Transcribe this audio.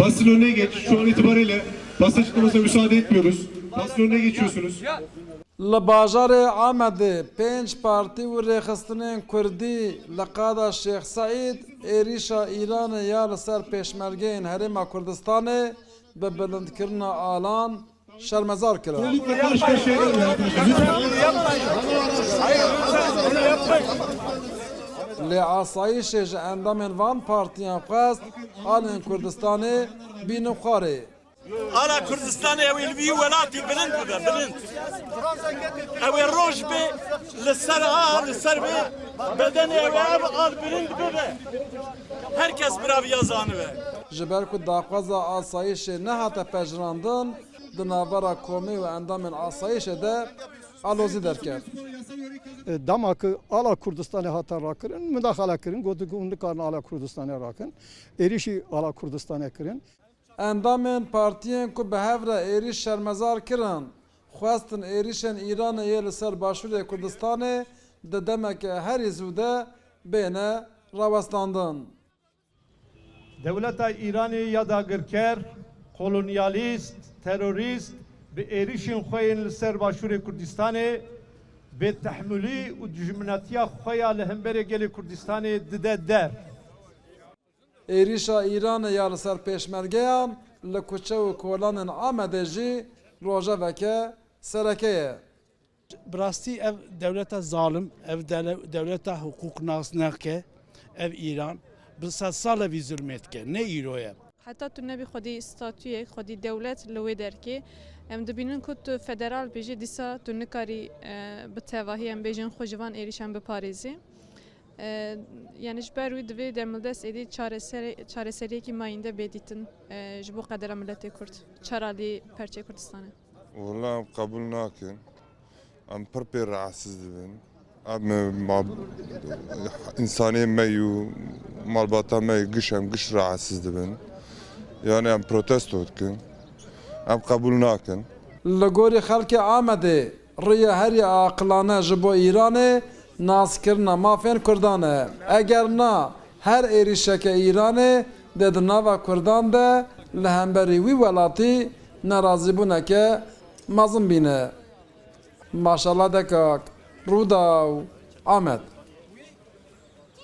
Basın önüne geç. Şu an itibariyle basın açıklamasına müsaade etmiyoruz. Basın önüne geçiyorsunuz. Li bajarê Amedê 5 partî û rêxistinên Kurdî li qada Şeyx Saîd êrîşa Îranê ya li ser pêşmergeyên Herêma Kurdistanê bi bilindkirina alan şermezar kirin. Lütfen karşı karşıya gelin arkadaşlar. Lê asayişê ji endamên van partiyan xwest alên Kurdistanê bînin xwarê. Ala Kurdistan'ı ev ilvi velatı bilind bibe bilind. Ev roj be lisser a lisser be beden ev al bilind bibe. Herkes bir yazanı be. Ji ber ku daxwaza asayişê nehate pejirandin di navbera komê û endamên asayişê de alozî derket. Damakı ala Kurdistan'ı hata rakırın, müdahale kırın, godu karnı ala Kurdistan'ı rakın, erişi ala Kurdistan'ı kırın. Endamên partiyên ku bi hev re êrîş şermezar kirin, xwestin êrîşên Îranê yê li ser başûrê Kurdistanê di demeke herî zû bêne rawestandin. Devleta İran'ı ya da gırker, kolonyalist, terörist, bi erişin xoyên li ser başûrê Kurdistanê, bi tehmülî û dijminatiya xoya li hemberê gelê Kurdistanê dide der. Êrîşa Îranê ya li ser pêşmergeyan li kuçe û kolanên Amedê jî rojeveke sereke ye. براستی ev devleta zalim, ev devleta hukuk nasnake, ev İran, bi sed sal vî zulmetke, ne îroye. Heta tu nebî xwedî statûyek, xwedî dewlet li wê derkê, em dibînin ku tu federal bêjî dîsa tu nikarî bi tevahî em bêjin xwe ji van êrîşan biparêzî. Yani ji ber wî divê derdest êdî çareseriyekî mayînde bêdîtin ji bo qedera milletê Kurd. Çaralî perçê Kurdistanê. والله ام قبول ناكن ام پرپی رعسز دبن ام انسانی میو مالباتا می گش رعسز دبن yani em protesto dikin em qebul nakin. Li gorî xelkê Amedê rêya herî aqilane ji bo Îranê naskirina mafên Kurdan e. Eger na her êrîşeke Îranê de di nava Kurdan de li hemberî wî welatî nerazîbûneke mezin bîne. Maşallah dekak Rûda û Amed.